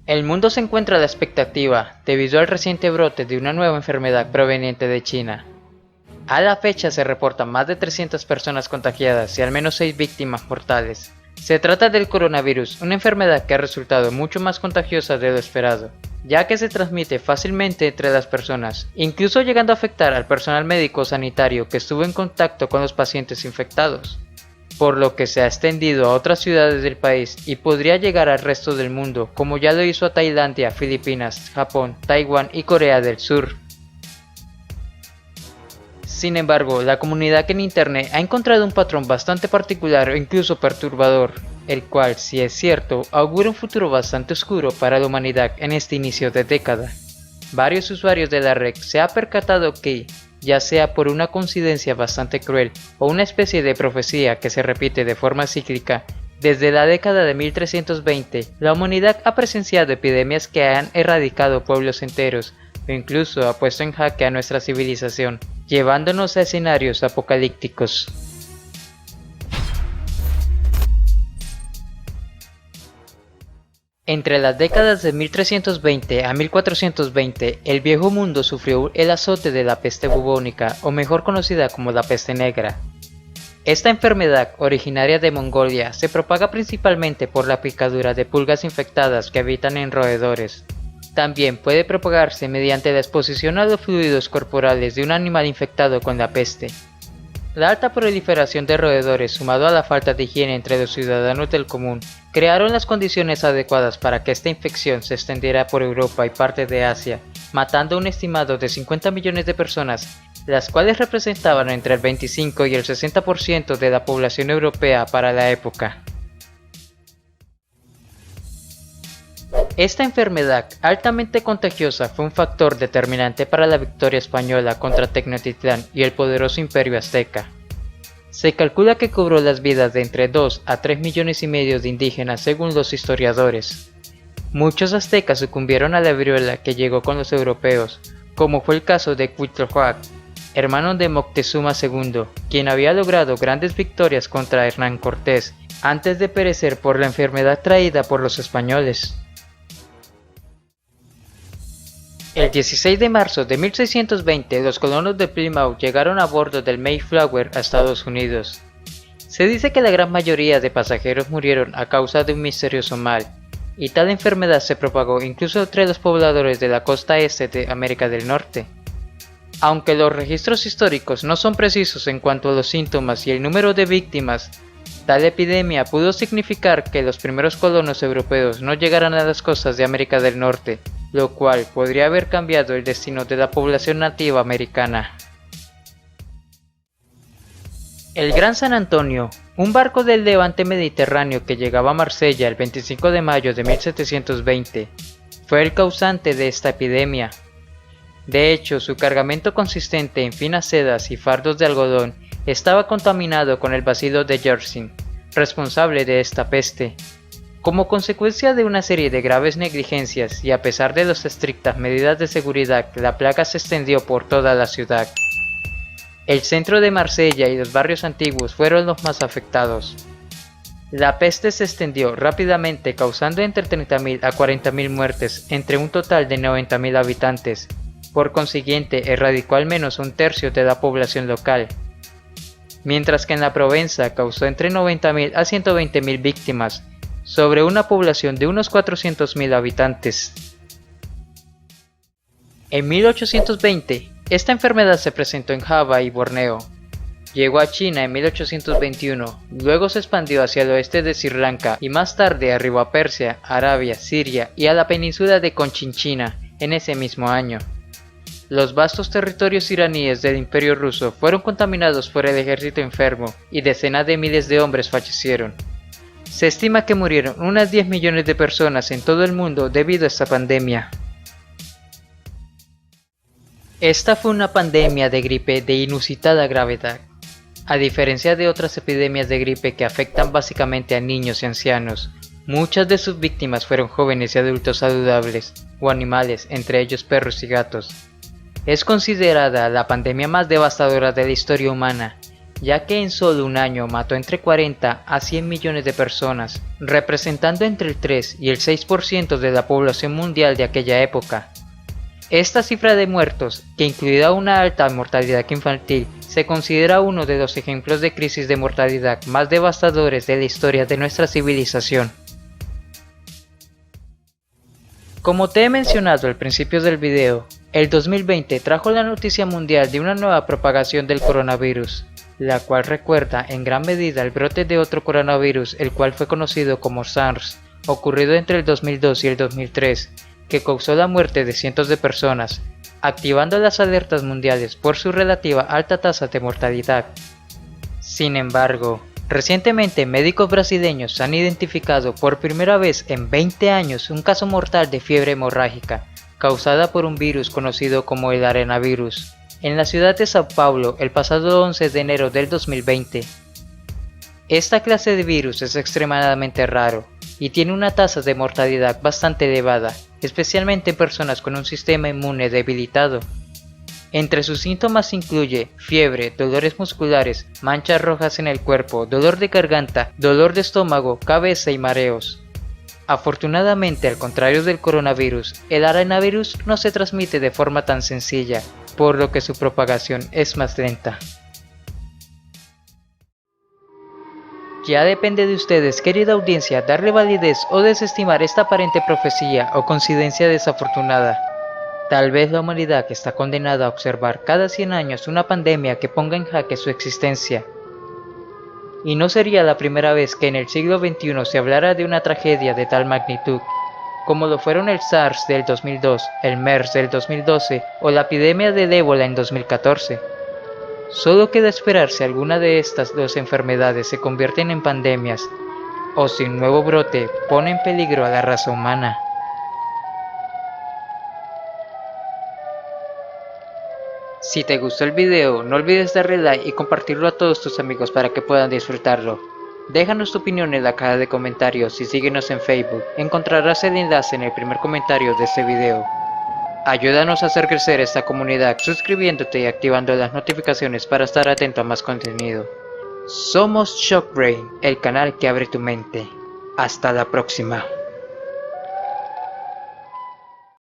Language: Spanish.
El mundo se encuentra a la expectativa debido al reciente brote de una nueva enfermedad proveniente de China. A la fecha se reportan más de 300 personas contagiadas y al menos 6 víctimas mortales. Se trata del coronavirus, una enfermedad que ha resultado mucho más contagiosa de lo esperado, ya que se transmite fácilmente entre las personas, incluso llegando a afectar al personal médico sanitario que estuvo en contacto con los pacientes infectados, por lo que se ha extendido a otras ciudades del país y podría llegar al resto del mundo, como ya lo hizo a Tailandia, Filipinas, Japón, Taiwán y Corea del Sur. Sin embargo, la comunidad en Internet ha encontrado un patrón bastante particular o incluso perturbador, el cual, si es cierto, augura un futuro bastante oscuro para la humanidad en este inicio de década. Varios usuarios de la red se han percatado que, ya sea por una coincidencia bastante cruel o una especie de profecía que se repite de forma cíclica, desde la década de 1320, la humanidad ha presenciado epidemias que han erradicado pueblos enteros o incluso ha puesto en jaque a nuestra civilización, llevándonos a escenarios apocalípticos. Entre las décadas de 1320 a 1420, el viejo mundo sufrió el azote de la peste bubónica, o mejor conocida como la peste negra. Esta enfermedad, originaria de Mongolia, se propaga principalmente por la picadura de pulgas infectadas que habitan en roedores. También puede propagarse mediante la exposición a los fluidos corporales de un animal infectado con la peste. La alta proliferación de roedores, sumado a la falta de higiene entre los ciudadanos del común, crearon las condiciones adecuadas para que esta infección se extendiera por Europa y parte de Asia, matando a un estimado de 50 millones de personas, las cuales representaban entre el 25 y el 60% de la población europea para la época. Esta enfermedad altamente contagiosa fue un factor determinante para la victoria española contra Tenochtitlán y el poderoso imperio azteca. Se calcula que cobró las vidas de entre 2 a 3 millones y medio de indígenas según los historiadores. Muchos aztecas sucumbieron a la viruela que llegó con los europeos, como fue el caso de Cuitláhuac, hermano de Moctezuma II, quien había logrado grandes victorias contra Hernán Cortés antes de perecer por la enfermedad traída por los españoles. El 16 de marzo de 1620, los colonos de Plymouth llegaron a bordo del Mayflower a Estados Unidos. Se dice que la gran mayoría de pasajeros murieron a causa de un misterioso mal, y tal enfermedad se propagó incluso entre los pobladores de la costa este de América del Norte. Aunque los registros históricos no son precisos en cuanto a los síntomas y el número de víctimas, tal epidemia pudo significar que los primeros colonos europeos no llegaran a las costas de América del Norte, lo cual podría haber cambiado el destino de la población nativa americana. El Gran San Antonio, un barco del levante mediterráneo que llegaba a Marsella el 25 de mayo de 1720, fue el causante de esta epidemia. De hecho, su cargamento consistente en finas sedas y fardos de algodón estaba contaminado con el bacilo de Yersin, responsable de esta peste. Como consecuencia de una serie de graves negligencias y a pesar de las estrictas medidas de seguridad, la plaga se extendió por toda la ciudad. El centro de Marsella y los barrios antiguos fueron los más afectados. La peste se extendió rápidamente, causando entre 30.000 a 40.000 muertes entre un total de 90.000 habitantes. Por consiguiente, erradicó al menos un tercio de la población local. Mientras que en la Provenza causó entre 90.000 a 120.000 víctimas, sobre una población de unos 400.000 habitantes. En 1820, esta enfermedad se presentó en Java y Borneo. Llegó a China en 1821, luego se expandió hacia el oeste de Sri Lanka y más tarde arribó a Persia, Arabia, Siria y a la península de Conchinchina en ese mismo año. Los vastos territorios iraníes del Imperio Ruso fueron contaminados por el ejército enfermo y decenas de miles de hombres fallecieron. Se estima que murieron unas 10 millones de personas en todo el mundo debido a esta pandemia. Esta fue una pandemia de gripe de inusitada gravedad. A diferencia de otras epidemias de gripe que afectan básicamente a niños y ancianos, muchas de sus víctimas fueron jóvenes y adultos saludables, o animales, entre ellos perros y gatos. Es considerada la pandemia más devastadora de la historia humana, ya que en solo un año mató entre 40 a 100 millones de personas, representando entre el 3 y el 6% de la población mundial de aquella época. Esta cifra de muertos, que incluía una alta mortalidad infantil, se considera uno de los ejemplos de crisis de mortalidad más devastadores de la historia de nuestra civilización. Como te he mencionado al principio del video, el 2020 trajo la noticia mundial de una nueva propagación del coronavirus, la cual recuerda en gran medida el brote de otro coronavirus, el cual fue conocido como SARS, ocurrido entre el 2002 y el 2003, que causó la muerte de cientos de personas, activando las alertas mundiales por su relativa alta tasa de mortalidad. Sin embargo, recientemente médicos brasileños han identificado por primera vez en 20 años un caso mortal de fiebre hemorrágica, causada por un virus conocido como el arenavirus, en la ciudad de Sao Paulo el pasado 11 de enero del 2020. Esta clase de virus es extremadamente raro y tiene una tasa de mortalidad bastante elevada, especialmente en personas con un sistema inmune debilitado. Entre sus síntomas incluye fiebre, dolores musculares, manchas rojas en el cuerpo, dolor de garganta, dolor de estómago, cabeza y mareos. Afortunadamente, al contrario del coronavirus, el arenavirus no se transmite de forma tan sencilla, por lo que su propagación es más lenta. Ya depende de ustedes, querida audiencia, darle validez o desestimar esta aparente profecía o coincidencia desafortunada. Tal vez la humanidad está condenada a observar cada 100 años una pandemia que ponga en jaque su existencia. Y no sería la primera vez que en el siglo XXI se hablara de una tragedia de tal magnitud, como lo fueron el SARS del 2002, el MERS del 2012 o la epidemia del ébola en 2014. Solo queda esperar si alguna de estas dos enfermedades se convierten en pandemias, o si un nuevo brote pone en peligro a la raza humana. Si te gustó el video, no olvides darle like y compartirlo a todos tus amigos para que puedan disfrutarlo. Déjanos tu opinión en la caja de comentarios y síguenos en Facebook, encontrarás el enlace en el primer comentario de este video. Ayúdanos a hacer crecer esta comunidad suscribiéndote y activando las notificaciones para estar atento a más contenido. Somos Shockbrain, el canal que abre tu mente. Hasta la próxima.